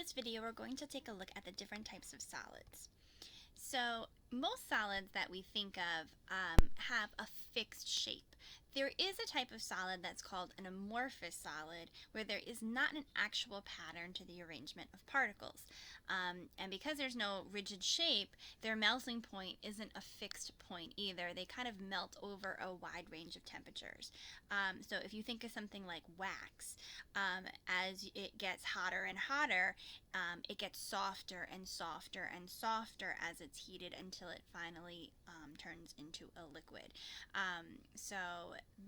this video, we're going to take a look at the different types of solids. So most solids that we think of have a fixed shape. There is a type of solid that's called an amorphous solid, where there is not an actual pattern to the arrangement of particles. And because there's no rigid shape, their melting point isn't a fixed point either. They kind of melt over a wide range of temperatures. So if you think of something like wax, as it gets hotter and hotter, it gets softer and softer and softer as it's heated until it finally turns into a liquid. So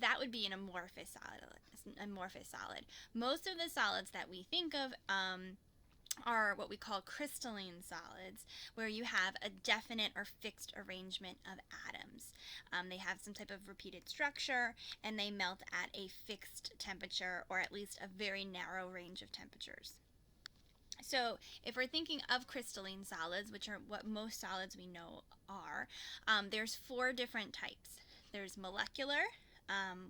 that would be an amorphous solid. Most of the solids that we think of are what we call crystalline solids, where you have a definite or fixed arrangement of atoms. They have some type of repeated structure, and they melt at a fixed temperature, or at least a very narrow range of temperatures. So if we're thinking of crystalline solids, which are what most solids we know are, there's four different types. There's molecular,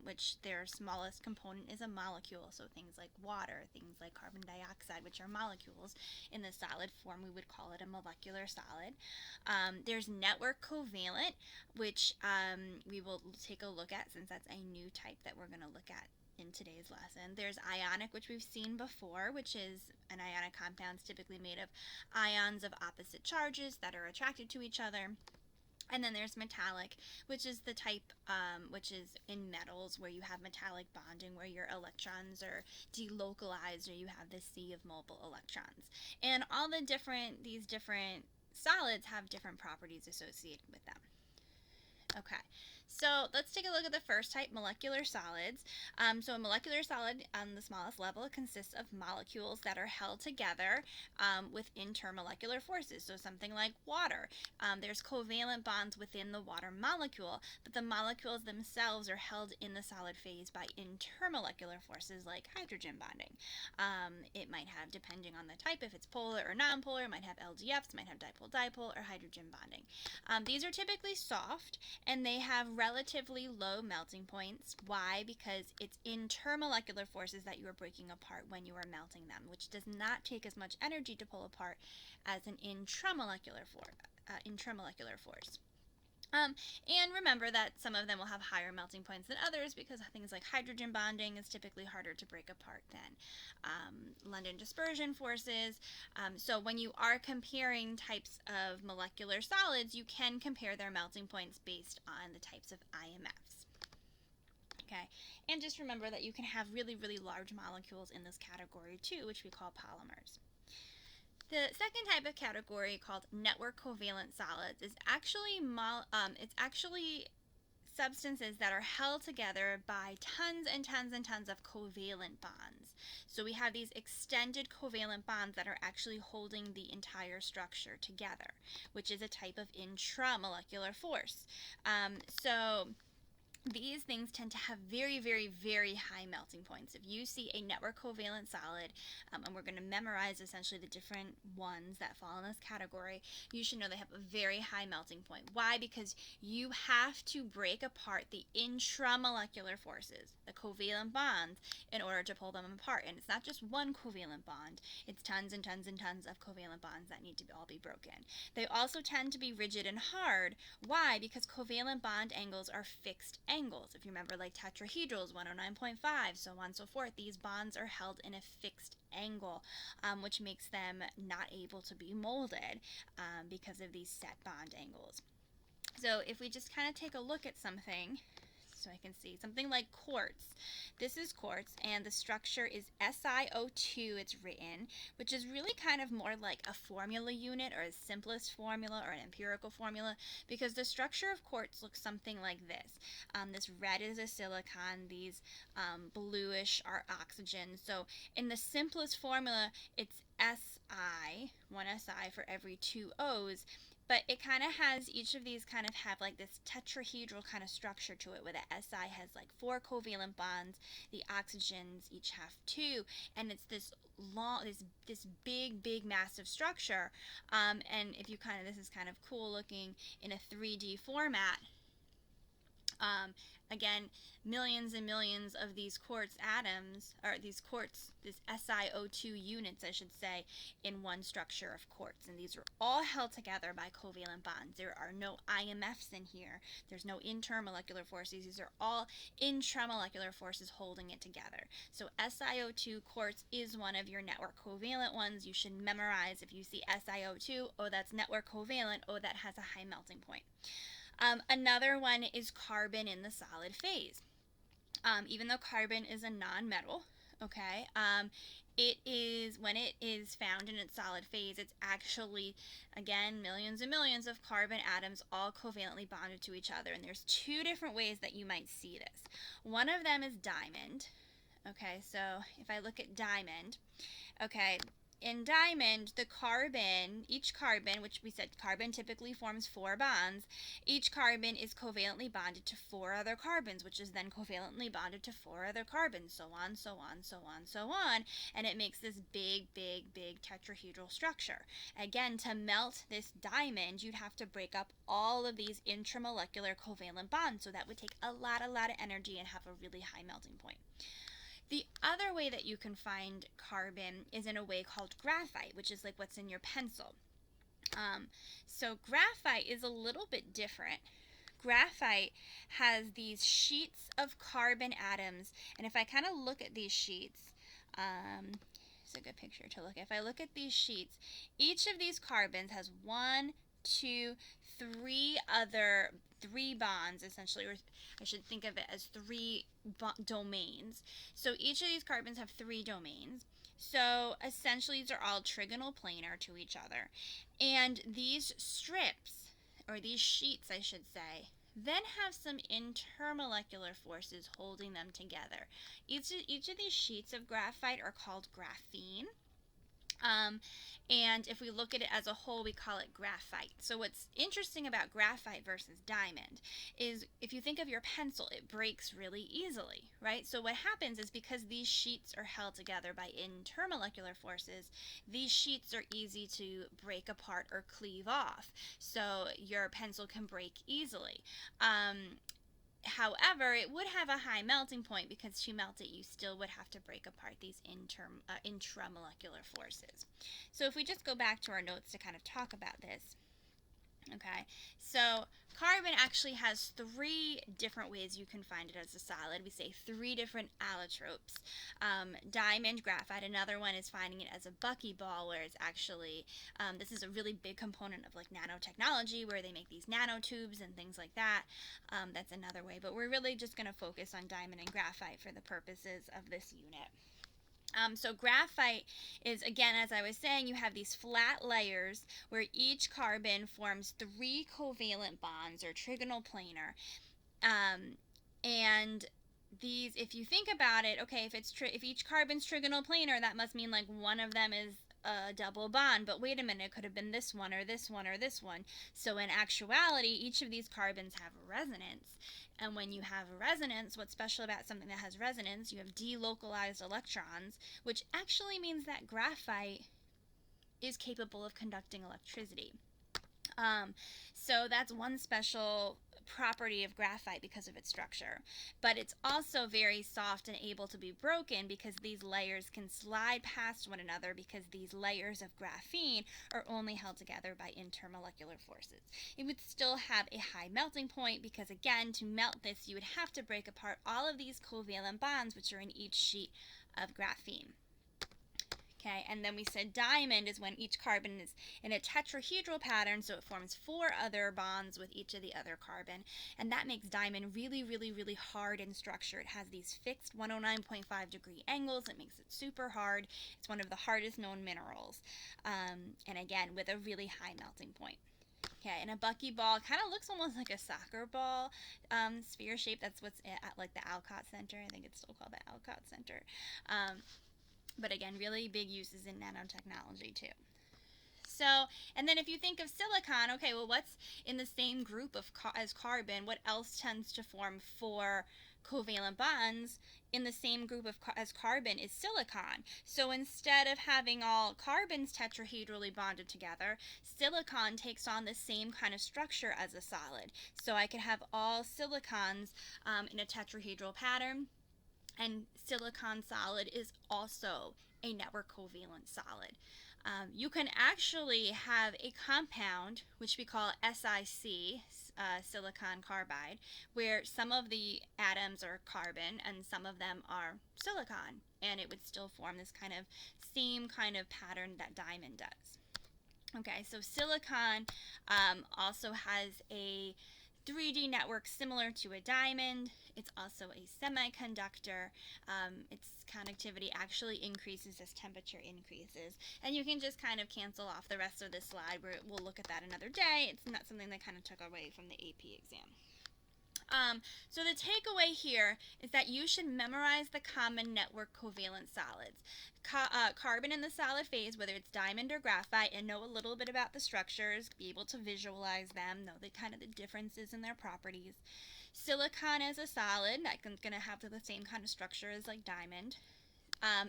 which their smallest component is a molecule, so things like water, things like carbon dioxide, which are molecules. In the solid form, we would call it a molecular solid. There's network covalent, which we will take a look at, since that's a new type that we're going to look at in today's lesson. There's ionic, which we've seen before, which is an ionic compound typically made of ions of opposite charges that are attracted to each other. And then there's metallic, which is the type which is in metals, where you have metallic bonding, where your electrons are delocalized, or you have the sea of mobile electrons. And all these different solids have different properties associated with them. Okay, so let's take a look at the first type, molecular solids. So a molecular solid on the smallest level consists of molecules that are held together with intermolecular forces. So something like water. There's covalent bonds within the water molecule, but the molecules themselves are held in the solid phase by intermolecular forces like hydrogen bonding. It might have, depending on the type, if it's polar or nonpolar, it might have LDFs, might have dipole-dipole, or hydrogen bonding. These are typically soft, and they have relatively low melting points. Why? Because it's intermolecular forces that you are breaking apart when you are melting them, which does not take as much energy to pull apart as an intramolecular force. And remember that some of them will have higher melting points than others, because things like hydrogen bonding is typically harder to break apart than London dispersion forces. So when you are comparing types of molecular solids, you can compare their melting points based on the types of IMFs. Okay, and just remember that you can have really, really large molecules in this category too, which we call polymers. The second type of category, called network covalent solids, is actually substances that are held together by tons and tons and tons of covalent bonds. So we have these extended covalent bonds that are actually holding the entire structure together, which is a type of intramolecular force. So these things tend to have very, very, very high melting points. If you see a network covalent solid, and we're going to memorize essentially the different ones that fall in this category, you should know they have a very high melting point. Why? Because you have to break apart the intramolecular forces, the covalent bonds, in order to pull them apart. And it's not just one covalent bond, it's tons and tons and tons of covalent bonds that need to all be broken. They also tend to be rigid and hard. Why? Because covalent bond angles are fixed angles. If you remember, like tetrahedrals, 109.5, so on and so forth, these bonds are held in a fixed angle, which makes them not able to be molded because of these set bond angles. So if we just kind of take a look at something, so I can see something like quartz. This is quartz, and the structure is SiO2, it's written, which is really kind of more like a formula unit, or a simplest formula, or an empirical formula, because the structure of quartz looks something like this. This red is a silicon, these bluish are oxygen. So in the simplest formula, it's Si, one Si for every two O's, but it kind of has, each of these kind of have like this tetrahedral kind of structure to it, where the Si has like 4 covalent bonds, the oxygens each have 2, and it's this long, this big massive structure. And if you this is kind of cool looking in a 3D format. Again, millions and millions of these quartz atoms, or these SiO2 units, I should say, in one structure of quartz. And these are all held together by covalent bonds. There are no IMFs in here. There's no intermolecular forces. These are all intramolecular forces holding it together. So SiO2 quartz is one of your network covalent ones. You should memorize if you see SiO2, oh, that's network covalent, oh, that has a high melting point. Another one is carbon in the solid phase. Even though carbon is a non-metal, okay, when it is found in its solid phase, it's actually, again, millions and millions of carbon atoms all covalently bonded to each other. And there's two different ways that you might see this. One of them is diamond. Okay, so if I look at diamond, okay, in diamond, each carbon, which we said carbon typically forms 4 bonds, each carbon is covalently bonded to 4 other carbons, which is then covalently bonded to 4 other carbons, so on, so on, so on, so on, and it makes this big, big, big tetrahedral structure. Again, to melt this diamond, you'd have to break up all of these intramolecular covalent bonds, so that would take a lot of energy and have a really high melting point. The other way that you can find carbon is in a way called graphite, which is like what's in your pencil. So graphite is a little bit different. Graphite has these sheets of carbon atoms, and if I kind of look at these sheets, it's a good picture to look at. If I look at these sheets, each of these carbons has 1, 2, 3 bonds, essentially, or I should think of it as 3 domains. So each of these carbons have 3 domains. So essentially these are all trigonal planar to each other. And these strips, or these sheets I should say, then have some intermolecular forces holding them together. Each of these sheets of graphite are called graphene. And if we look at it as a whole, we call it graphite. So what's interesting about graphite versus diamond is if you think of your pencil, it breaks really easily, right? So what happens is because these sheets are held together by intermolecular forces, these sheets are easy to break apart or cleave off. So your pencil can break easily. However, it would have a high melting point because to melt it, you still would have to break apart these intramolecular forces. So if we just go back to our notes to kind of talk about this, okay, so carbon actually has 3 different ways you can find it as a solid. We say 3 different allotropes. Diamond, graphite. Another one is finding it as a buckyball, where it's actually, this is a really big component of like nanotechnology, where they make these nanotubes and things like that. That's another way, but we're really just going to focus on diamond and graphite for the purposes of this unit. So graphite is, again, as I was saying, you have these flat layers where each carbon forms 3 covalent bonds, or trigonal planar. And these, if you think about it, okay, if each carbon's trigonal planar, that must mean like one of them is a double bond, but wait a minute, it could have been this one or this one or this one. So in actuality, each of these carbons have a resonance. And when you have a resonance, what's special about something that has resonance, you have delocalized electrons, which actually means that graphite is capable of conducting electricity. So that's one special property of graphite because of its structure. But it's also very soft and able to be broken because these layers can slide past one another, because these layers of graphene are only held together by intermolecular forces. It would still have a high melting point because, again, to melt this, you would have to break apart all of these covalent bonds which are in each sheet of graphene. Okay, and then we said diamond is when each carbon is in a tetrahedral pattern, so it forms 4 other bonds with each of the other carbon, and that makes diamond really, really, really hard in structure. It has these fixed 109.5 degree angles. It makes it super hard. It's one of the hardest known minerals, and again, with a really high melting point. Okay, and a buckyball kind of looks almost like a soccer ball sphere shape. That's what's at like the Alcott Center. I think it's still called the Alcott Center. But again, really big uses in nanotechnology too. So, and then if you think of silicon, okay, well, what's in the same group as carbon? What else tends to form 4 covalent bonds in the same group as carbon is silicon. So instead of having all carbons tetrahedrally bonded together, silicon takes on the same kind of structure as a solid. So I could have all silicons in a tetrahedral pattern, and silicon solid is also a network covalent solid. You can actually have a compound, which we call SiC, silicon carbide, where some of the atoms are carbon and some of them are silicon, and it would still form this kind of same kind of pattern that diamond does. Okay, so silicon also has a 3D network similar to a diamond. It's also a semiconductor. Its conductivity actually increases as temperature increases. And you can just kind of cancel off the rest of this slide. We'll look at that another day. It's not something that kind of took away from the AP exam. So the takeaway here is that you should memorize the common network covalent solids. Carbon in the solid phase, whether it's diamond or graphite, and know a little bit about the structures, be able to visualize them, know the kind of the differences in their properties. Silicon as a solid, that's going to have the same kind of structure as like diamond.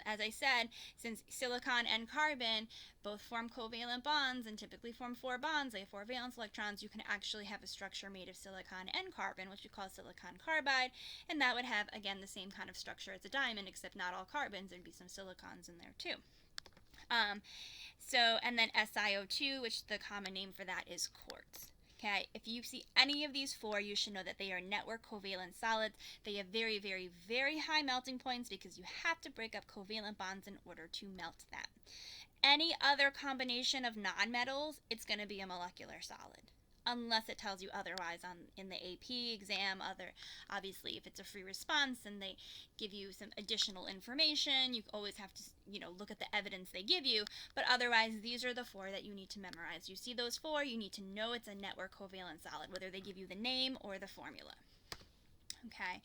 As I said, since silicon and carbon both form covalent bonds and typically form 4 bonds, they have 4 valence electrons, you can actually have a structure made of silicon and carbon, which we call silicon carbide, and that would have, again, the same kind of structure as a diamond, except not all carbons, there'd be some silicons in there too. And then SiO2, which the common name for that is quartz. Okay, if you see any of these 4, you should know that they are network covalent solids. They have very, very, very high melting points because you have to break up covalent bonds in order to melt them. Any other combination of nonmetals, it's going to be a molecular solid, unless it tells you otherwise in the AP exam. Obviously, if it's a free response and they give you some additional information, you always have to look at the evidence they give you, but otherwise these are the 4 that you need to memorize. You see those 4, you need to know it's a network covalent solid, whether they give you the name or the formula. Okay.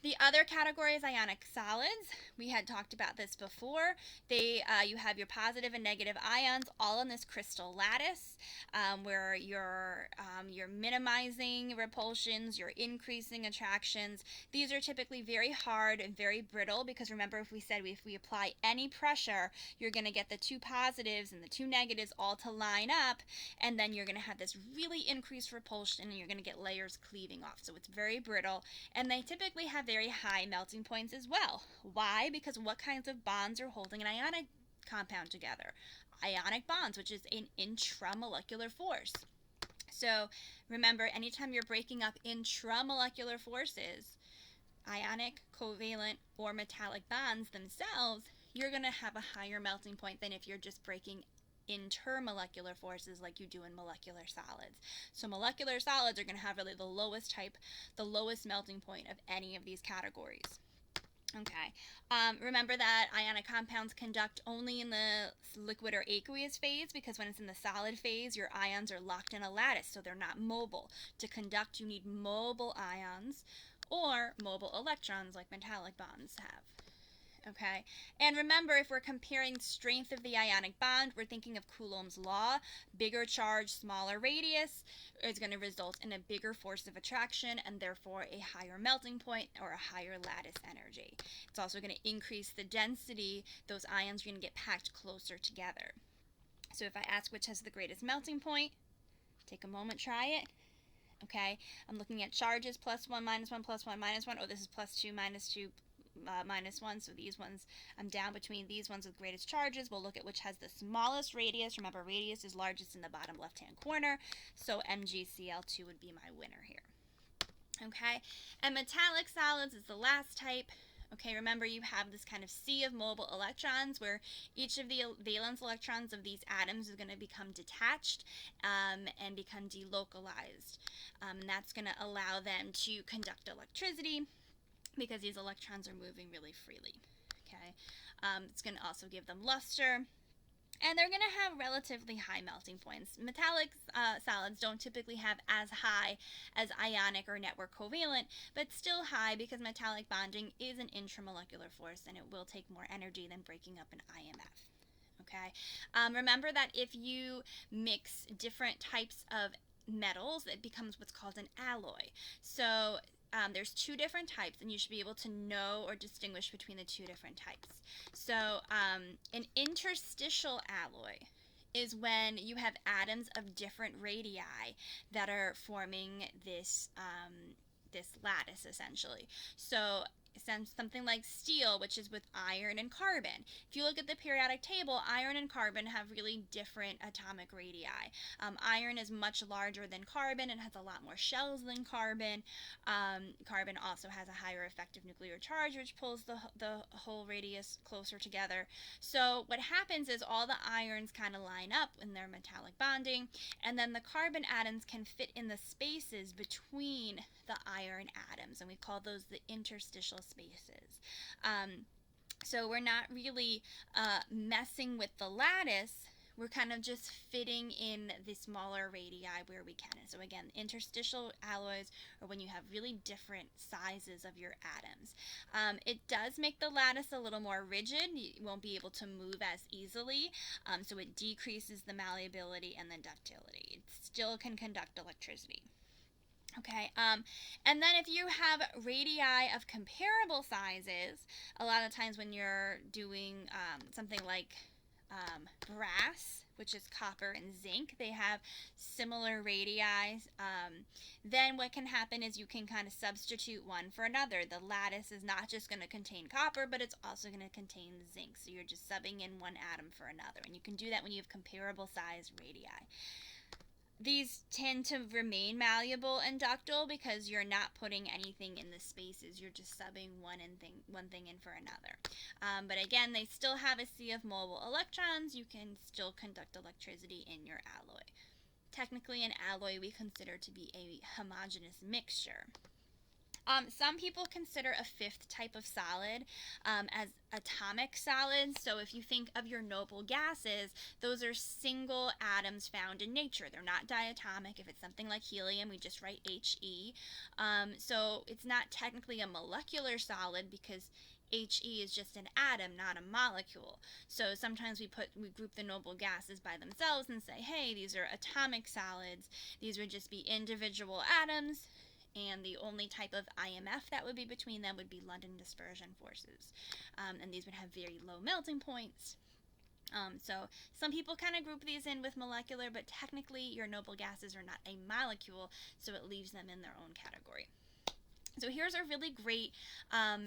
The other category is ionic solids. We had talked about this before. You have your positive and negative ions all in this crystal lattice, where you're minimizing repulsions, you're increasing attractions. These are typically very hard and very brittle because remember, if we apply any pressure, you're going to get the 2 positives and the 2 negatives all to line up, and then you're going to have this really increased repulsion and you're going to get layers cleaving off. So it's very brittle, and they typically have very high melting points as well. Why? Because what kinds of bonds are holding an ionic compound together? Ionic bonds, which is an intramolecular force. So remember, anytime you're breaking up intramolecular forces, ionic, covalent, or metallic bonds themselves, you're going to have a higher melting point than if you're just breaking intermolecular forces like you do in molecular solids. So molecular solids are going to have really the lowest melting point of any of these categories. Okay, remember that ionic compounds conduct only in the liquid or aqueous phase, because when it's in the solid phase, your ions are locked in a lattice, so they're not mobile. To conduct, you need mobile ions or mobile electrons like metallic bonds have. Okay, and remember, if we're comparing strength of the ionic bond, we're thinking of Coulomb's law. Bigger charge, smaller radius is going to result in a bigger force of attraction and therefore a higher melting point or a higher lattice energy. It's also going to increase the density. Those ions are going to get packed closer together. So if I ask which has the greatest melting point, take a moment, try it. Okay, I'm looking at charges, +1, -1, +1, -1. Oh, this is +2, -2, -1, so these ones, I'm down between these ones with greatest charges. We'll look at which has the smallest radius. Remember, radius is largest in the bottom left-hand corner, so MgCl2 would be my winner here. Okay, and metallic solids is the last type. Okay, remember, you have this kind of sea of mobile electrons where each of the valence electrons of these atoms is going to become detached and become delocalized, and that's going to allow them to conduct electricity, because these electrons are moving really freely. Okay, it's going to also give them luster, and they're going to have relatively high melting points. Metallic solids don't typically have as high as ionic or network covalent, but still high because metallic bonding is an intramolecular force and it will take more energy than breaking up an IMF. Okay, remember that if you mix different types of metals, it becomes what's called an alloy. So there's two different types, and you should be able to know or distinguish between the two different types. So an interstitial alloy is when you have atoms of different radii that are forming this this lattice, essentially. So something like steel, which is with iron and carbon. If you look at the periodic table, iron and carbon have really different atomic radii. Iron is much larger than carbon and has a lot more shells than carbon. Carbon also has a higher effective nuclear charge, which pulls the whole radius closer together. So what happens is all the irons kind of line up in their metallic bonding, and then the carbon atoms can fit in the spaces between the iron atoms, and we call those the interstitial spaces. So we're not really messing with the lattice. We're kind of just fitting in the smaller radii where we can. So again, interstitial alloys are when you have really different sizes of your atoms. It does make the lattice a little more rigid. You won't be able to move as easily, so it decreases the malleability and the ductility. It still can conduct electricity. Okay, and then if you have radii of comparable sizes, a lot of times when you're doing something like brass, which is copper and zinc, they have similar radii. Then what can happen is you can kind of substitute one for another. The lattice is not just going to contain copper, but it's also going to contain zinc. So you're just subbing in one atom for another. And you can do that when you have comparable size radii. These tend to remain malleable and ductile because you're not putting anything in the spaces. You're just subbing one thing in for another. But again, they still have a sea of mobile electrons. You can still conduct electricity in your alloy. Technically, an alloy we consider to be a homogeneous mixture. Some people consider a fifth type of solid as atomic solids. So if you think of your noble gases, those are single atoms found in nature. They're not diatomic. If it's something like helium, we just write He. So it's not technically a molecular solid because He is just an atom, not a molecule. So sometimes we group the noble gases by themselves and say, hey, these are atomic solids. These would just be individual atoms. And the only type of IMF that would be between them would be London dispersion forces. And these would have very low melting points. So some people kind of group these in with molecular, but technically your noble gases are not a molecule, so it leaves them in their own category. So here's a really great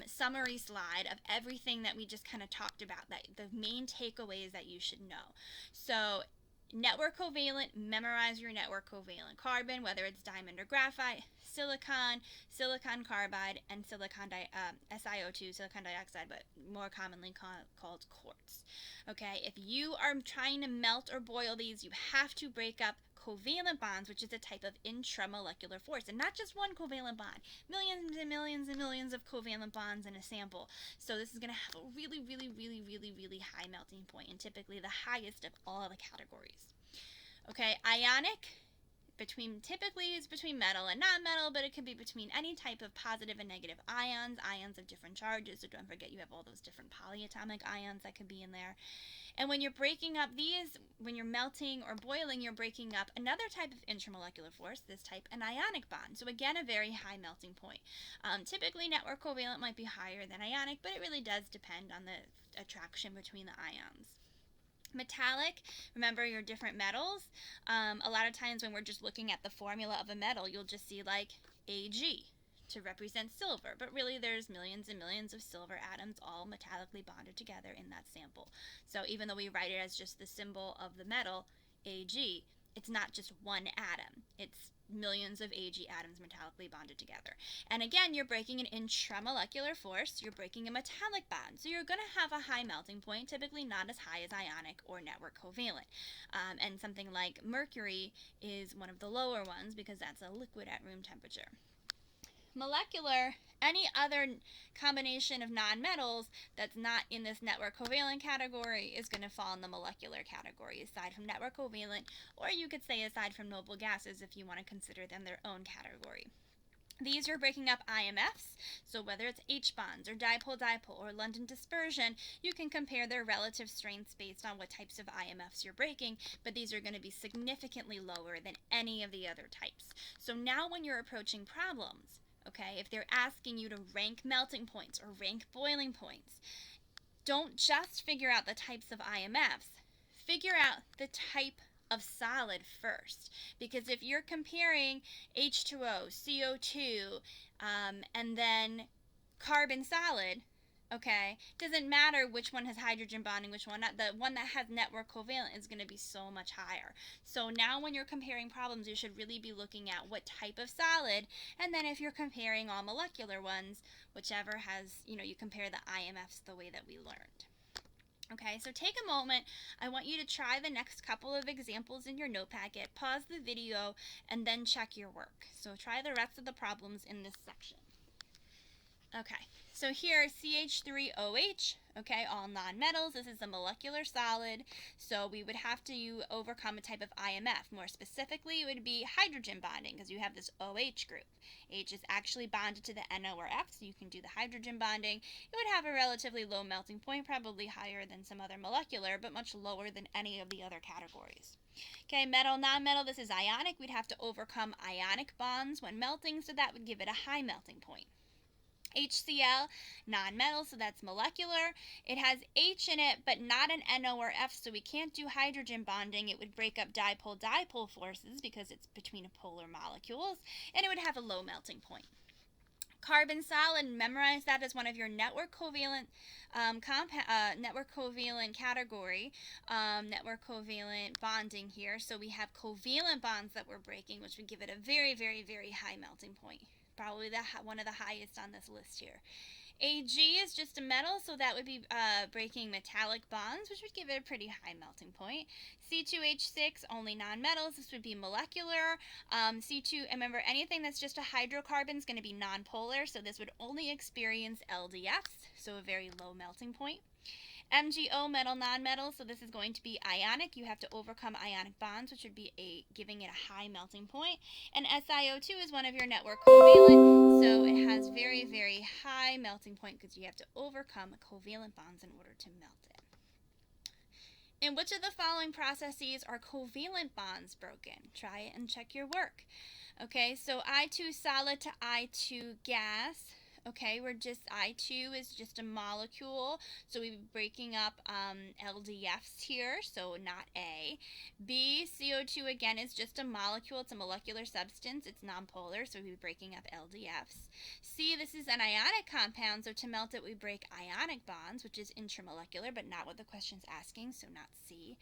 summary slide of everything that we just kind of talked about, the main takeaways that you should know. So network covalent, memorize your network covalent. Carbon, whether it's diamond or graphite, silicon carbide, and SiO2, silicon dioxide, but more commonly called quartz. Okay, if you are trying to melt or boil these, you have to break up covalent bonds, which is a type of intramolecular force, and not just one covalent bond, millions and millions and millions of covalent bonds in a sample. So this is going to have a really, really, really, really, really high melting point, and typically the highest of all the categories. Okay, ionic, typically it's between metal and non-metal, but it can be between any type of positive and negative ions of different charges. So don't forget you have all those different polyatomic ions that could be in there. And when you're breaking up these, when you're melting or boiling, you're breaking up another type of intramolecular force, this type, an ionic bond. So again, a very high melting point. Typically, network covalent might be higher than ionic, but it really does depend on the attraction between the ions. Metallic, remember your different metals. A lot of times when we're just looking at the formula of a metal, you'll just see like Ag to represent silver, but really there's millions and millions of silver atoms all metallically bonded together in that sample. So even though we write it as just the symbol of the metal, Ag, it's not just one atom. It's millions of Ag atoms metallically bonded together. And again, you're breaking an intramolecular force, you're breaking a metallic bond. So you're going to have a high melting point, typically not as high as ionic or network covalent. And something like mercury is one of the lower ones because that's a liquid at room temperature. Molecular, any other combination of nonmetals that's not in this network covalent category is going to fall in the molecular category, aside from network covalent, or you could say aside from noble gases if you want to consider them their own category. These are breaking up IMFs, so whether it's H bonds or dipole-dipole or London dispersion, you can compare their relative strengths based on what types of IMFs you're breaking, but these are going to be significantly lower than any of the other types. So now when you're approaching problems, okay? If they're asking you to rank melting points or rank boiling points, don't just figure out the types of IMFs. Figure out the type of solid first, because if you're comparing H2O, CO2, and then carbon solid, okay, doesn't matter which one has hydrogen bonding, which one not. The one that has network covalent is going to be so much higher. So now when you're comparing problems, you should really be looking at what type of solid, and then if you're comparing all molecular ones, whichever has, you compare the IMFs the way that we learned. Okay, so take a moment. I want you to try the next couple of examples in your note packet, pause the video, and then check your work. So try the rest of the problems in this section. Okay, so here CH3OH, okay, all nonmetals. This is a molecular solid, so we would have to overcome a type of IMF. More specifically, it would be hydrogen bonding, because you have this OH group. H is actually bonded to the NO or F, so you can do the hydrogen bonding. It would have a relatively low melting point, probably higher than some other molecular, but much lower than any of the other categories. Okay, metal, nonmetal, this is ionic. We'd have to overcome ionic bonds when melting, so that would give it a high melting point. HCl, nonmetal, so that's molecular. It has H in it, but not an NO or F, so we can't do hydrogen bonding. It would break up dipole-dipole forces because it's between polar molecules, and it would have a low melting point. Carbon solid, memorize that as one of your network covalent category, network covalent bonding here. So we have covalent bonds that we're breaking, which would give it a very, very, very high melting point. Probably one of the highest on this list here. Ag is just a metal, so that would be breaking metallic bonds, which would give it a pretty high melting point. C2H6, only nonmetals. This would be molecular. C2, remember, anything that's just a hydrocarbon is going to be nonpolar, so this would only experience LDFs, so a very low melting point. MgO, metal, nonmetal, so this is going to be ionic. You have to overcome ionic bonds, which would be giving it a high melting point. And SiO2 is one of your network covalent, so it has very, very high melting point because you have to overcome covalent bonds in order to melt it. In which of the following processes are covalent bonds broken? Try it and check your work. Okay, so I2 solid to I2 gas. Okay, I2 is just a molecule, so we'd be breaking up LDFs here, so not A. B, CO2 again is just a molecule, it's a molecular substance, it's nonpolar, so we'd be breaking up LDFs. C, this is an ionic compound, so to melt it we break ionic bonds, which is intermolecular, but not what the question's asking, so not C.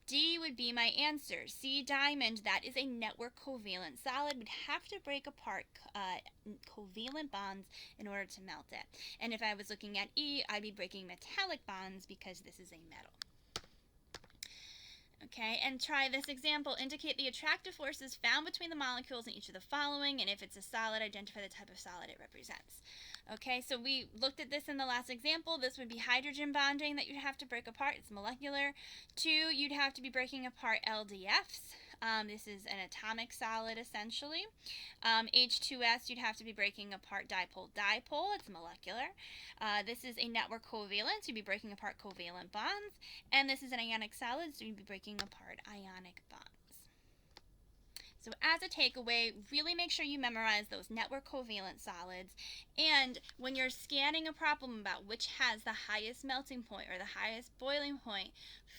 D would be my answer. C, diamond, that is a network covalent solid. We'd have to break apart covalent bonds in order to melt it. And if I was looking at E, I'd be breaking metallic bonds because this is a metal. Okay, and try this example. Indicate the attractive forces found between the molecules in each of the following, and if it's a solid, identify the type of solid it represents. Okay, so we looked at this in the last example. This would be hydrogen bonding that you'd have to break apart. It's molecular. 2, you'd have to be breaking apart LDFs. This is an atomic solid, essentially. H2S, you'd have to be breaking apart dipole-dipole. It's molecular. This is a network covalent, so you'd be breaking apart covalent bonds. And this is an ionic solid, so you'd be breaking apart ionic bonds. So as a takeaway, really make sure you memorize those network covalent solids. And when you're scanning a problem about which has the highest melting point or the highest boiling point,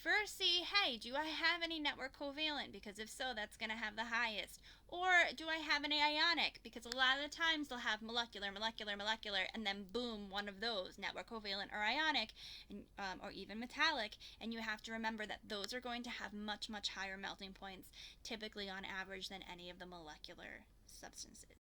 first see, hey, do I have any network covalent? Because if so, that's going to have the highest. Or do I have any ionic? Because a lot of the times they'll have molecular, molecular, molecular, and then boom, one of those, network covalent or ionic, and, or even metallic. And you have to remember that those are going to have much, much higher melting points, typically on average, than any of the molecular substances.